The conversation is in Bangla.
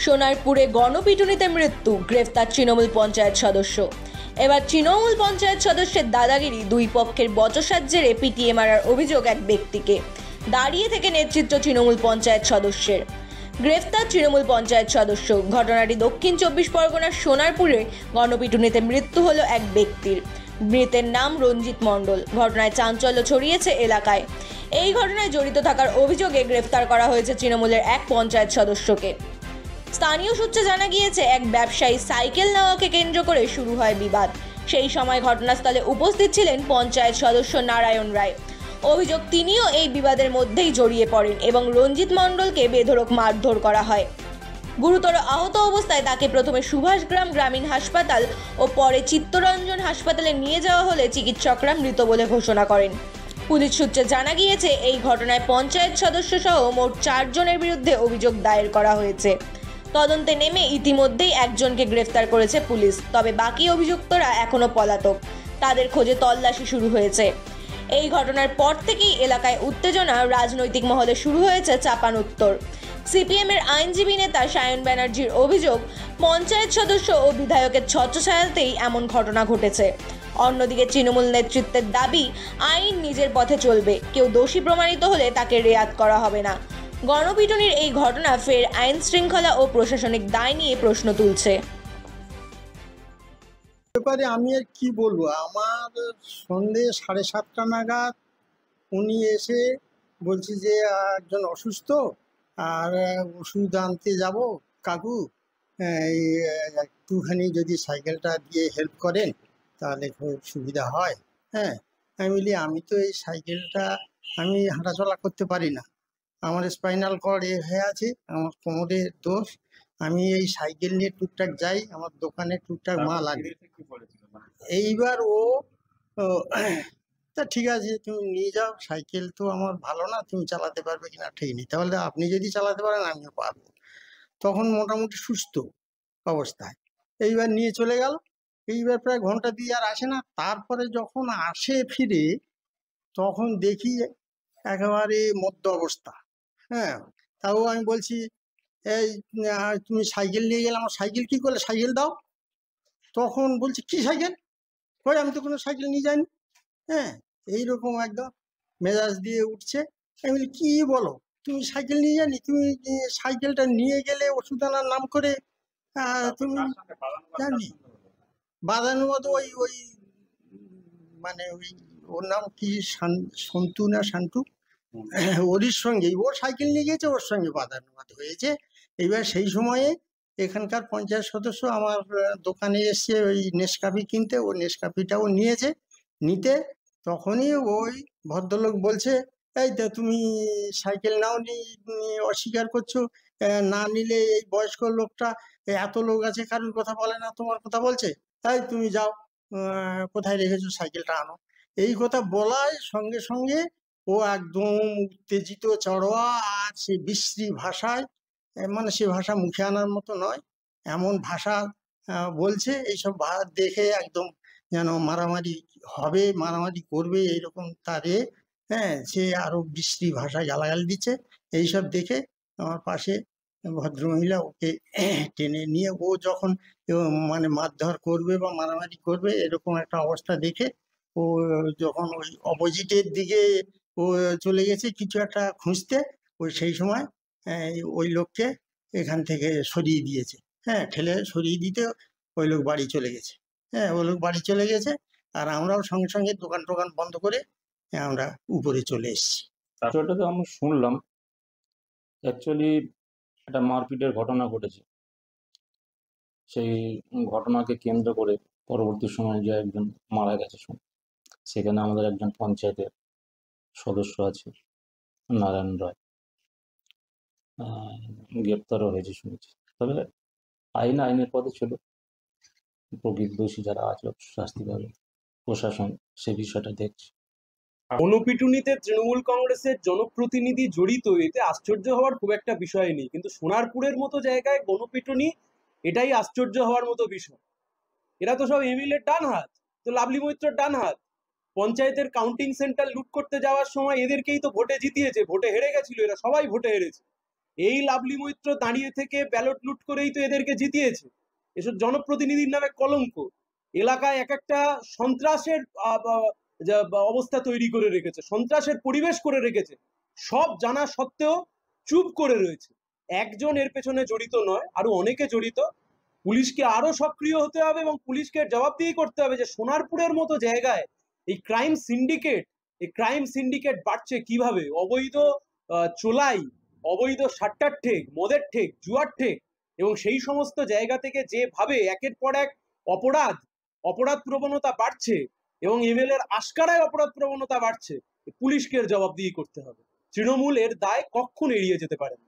সোনারপুরে গণপিটুনিতে মৃত্যু, গ্রেফতার তৃণমূল পঞ্চায়েত সদস্য। এবার তৃণমূল পঞ্চায়েত সদস্যের দাদাগিরি, দুই পক্ষের বচসার জেরে পিটিয়ে মারার অভিযোগ এক ব্যক্তিকে। দাঁড়িয়ে থেকে নেতৃত্ব তৃণমূল পঞ্চায়েত সদস্যের। গ্রেফতার তৃণমূল পঞ্চায়েত সদস্য। ঘটনাটি দক্ষিণ 24 পরগনার সোনারপুরে গণপিটুনিতে মৃত্যু হলো এক ব্যক্তির। মৃতের নাম রঞ্জিত মণ্ডল। ঘটনায় চাঞ্চল্য ছড়িয়েছে এলাকায়। এই ঘটনায় জড়িত থাকার অভিযোগে গ্রেফতার করা হয়েছে তৃণমূলের এক পঞ্চায়েত সদস্যকে। স্থানীয় সূত্রে জানা গিয়েছে, এক ব্যবসায়ী সাইকেল নেওয়াকে কেন্দ্র করে শুরু হয় বিবাদ। সেই সময় ঘটনাস্থলে উপস্থিত ছিলেন পঞ্চায়েত সদস্য নারায়ণ রায়। অভিযোগ, তিনিও এই বিবাদের মধ্যেই জড়িয়ে পড়েন এবং রঞ্জিত মণ্ডলকে বেধড়ক মারধর করা হয়। গুরুতর আহত অবস্থায় তাকে প্রথমে সুভাষগ্রাম গ্রামীণ হাসপাতাল ও পরে চিত্তরঞ্জন হাসপাতালে নিয়ে যাওয়া হলে চিকিৎসকরা মৃত বলে ঘোষণা করেন। পুলিশ সূত্রে জানা গিয়েছে, এই ঘটনায় পঞ্চায়েত সদস্য সহ মোট 4 জনের বিরুদ্ধে অভিযোগ দায়ের করা হয়েছে। তদন্তে নেমে ইতিমধ্যেই একজনকে গ্রেফতার করেছে পুলিশ, তবে বাকি অভিযুক্তরা এখনো পলাতক। তাদের খোঁজে তল্লাশি শুরু হয়েছে। এই ঘটনার পর থেকেই এলাকায় উত্তেজনা, রাজনৈতিক মহলে শুরু হয়েছে চাপানুত্তর। সিপিএমের আইনজীবী নেতা সায়ন ব্যানার্জির অভিযোগ, পঞ্চায়েত সদস্য ও বিধায়কের ছত্রছায়াতেই এমন ঘটনা ঘটেছে। অন্যদিকে তৃণমূল নেতৃত্বের দাবি, আইন নিজের পথে চলবে, কেউ দোষী প্রমাণিত হলে তাকে রেয়াত করা হবে না। গণপিটুনির এই ঘটনা ফের আইন শৃঙ্খলা ও প্রশাসনিক দায় নিয়ে প্রশ্ন তুলছে। ব্যাপারে আমি আর কি বলবো, আমার সন্ধে 7:30 নাগাদ উনি এসে বলছি যে একজন অসুস্থ আর ওষুধ আনতে যাব কাকু, এই একটুখানি যদি সাইকেলটা দিয়ে হেল্প করেন তাহলে খুব সুবিধা হয়। হ্যাঁ, আমি বলি আমি তো এই সাইকেলটা আমি হাঁটাচলা করতে পারি না, আমার স্পাইনাল কর্ড হয়ে আছে, আমার কোমরের দোষ, আমি এই সাইকেল নিয়ে টুকটাক যাই, আমার দোকানে টুকটাক মাল লাগে। এইবার ও তা ঠিক আছে তুমি নিয়ে যাও, সাইকেল তো আমার ভালো না, তুমি চালাতে পারবে কিনা ঠিক নেই, তাহলে আপনি যদি চালাতে পারেন আমিও পারবো। তখন মোটামুটি সুস্থ অবস্থায় এইবার নিয়ে চলে গেল। এইবার প্রায় ঘন্টা দিয়ে আর আসে না। তারপরে যখন আসে ফিরে তখন দেখি একেবারে মদ্য অবস্থা। হ্যাঁ, তাও আমি বলছি এই তুমি সাইকেল নিয়ে গেলে, আমার সাইকেল কি করলে, সাইকেল দাও। তখন বলছি কি সাইকেল, কই আমি তো কোনো সাইকেল নিয়ে যাইনি। হ্যাঁ, এইরকম একদম মেজাজ দিয়ে উঠছে। আমি বলি কি বলো, তুমি সাইকেল নিয়ে যানি, তুমি সাইকেলটা নিয়ে গেলে ওষুধ আনার নাম করে তুমি জানি বাদানুবাদ ওই ওই মানে ওই ওর নাম কি সন্তু না শান্তু, ওরই সঙ্গে ওর সাইকেল নিয়ে গেছে, ওর সঙ্গে বাদানুবাদ হয়েছে। এবার সেই সময়ে এখানকার পঞ্চায়েত সদস্য আমার দোকানে এসছে ওই নেসকাফি কিনতে, ও নেসকাফিটাও নিয়েছে। নিতে তখনই ওই ভদ্রলোক বলছে, এই তো তুমি সাইকেল নাও নি, অস্বীকার করছো, না নিলে এই বয়স্ক লোকটা, এত লোক আছে কারোর কথা বলে না, তোমার কথা বলছে, তাই তুমি যাও কোথায় রেখেছো সাইকেলটা আনো। এই কথা বলার সঙ্গে সঙ্গে ও একদম উত্তেজিত চড়োয়া, আর সে বিশ্রী ভাষায়, মানে সে ভাষা মুখে আনার মতো নয়, এমন ভাষা বলছে। এইসব দেখে একদম যেন মারামারি হবে, মারামারি করবে এইরকম তারে। হ্যাঁ, সে আরো বিশ্রী ভাষায় গালাগালি দিচ্ছে। এইসব দেখে আমার পাশে ভদ্রমহিলা ওকে টেনে নিয়ে, ও যখন মানে মারধর করবে বা মারামারি করবে এরকম একটা অবস্থা দেখে ও যখন ওই অপোজিটের দিকে ও চলে গেছে কিছু একটা খুঁজতে, ওই সেই সময় ওই লোককে এখান থেকে সরিয়ে দিয়েছে। হ্যাঁ, ঠেলে সরিয়ে দিতে ওই লোক বাড়ি চলে গেছে। হ্যাঁ, ওই লোক বাড়ি চলে গেছে, আর আমরাও সঙ্গে সঙ্গে দোকান টোকান বন্ধ করে আমরা উপরে চলে এসেছি। আসলে আমরা শুনলাম অ্যাকচুয়ালি একটা মারপিটের ঘটনা ঘটেছে। সেই ঘটনাকে কেন্দ্র করে পরবর্তী সময়ে যে একজন মারা গেছে, সেখানে আমাদের একজন পঞ্চায়েতের সদস্য আছে নারায়ণ রায়, গ্রেপ্তারও হয়েছে শুনেছি। তবে আইনের পথে ছিল, প্রকৃত দোষী যারা আছে শাস্তি পাবে, প্রশাসন সে বিষয়টা দেখছে। গণপিটুনিতে তৃণমূল কংগ্রেসের জনপ্রতিনিধি জড়িত, এতে আশ্চর্য হওয়ার খুব একটা বিষয় নেই, কিন্তু সোনারপুরের মতো জায়গায় গণপিটুনি, এটাই আশ্চর্য হওয়ার মতো বিষয়। এরা তো সব এমএলএর ডান হাত, তো লাভলি মৈত্রর ডান হাত। পঞ্চায়েতের কাউন্টিং সেন্টার লুট করতে যাওয়ার সময় এদেরকেই তো ভোটে জিতিয়েছে, ভোটে হেরে গেছিল, এরা সবাই ভোটে হেরেছে। এই লাভলি মৈত্র দাঁড়িয়ে থেকে ব্যালট লুট করেই তো এদেরকে জিতিয়েছে। এসব জনপ্রতিনিধির নামে কলঙ্ক। এলাকায় এক একটা সন্ত্রাসের অবস্থা তৈরি করে রেখেছে, সন্ত্রাসের পরিবেশ করে রেখেছে। সব জানা সত্ত্বেও চুপ করে রয়েছে। একজন এর পেছনে জড়িত নয়, আরো অনেকে জড়িত। পুলিশকে আরো সক্রিয় হতে হবে এবং পুলিশকে জবাবদিহি করতে হবে যে সোনারপুরের মতো জায়গায় এই ক্রাইম সিন্ডিকেট বাড়ছে কিভাবে। অবৈধ চোলাই, অবৈধ সাট্টার ঠেক, মদের ঠেক, জুয়ার ঠেক, এবং সেই সমস্ত জায়গা থেকে যেভাবে একের পর এক অপরাধ প্রবণতা বাড়ছে এবং এমএলএ এর আশকারায় অপরাধ প্রবণতা বাড়ছে, পুলিশকে এর জবাবদিহি করতে হবে। তৃণমূল এর দায় কখনো এড়িয়ে যেতে পারে না।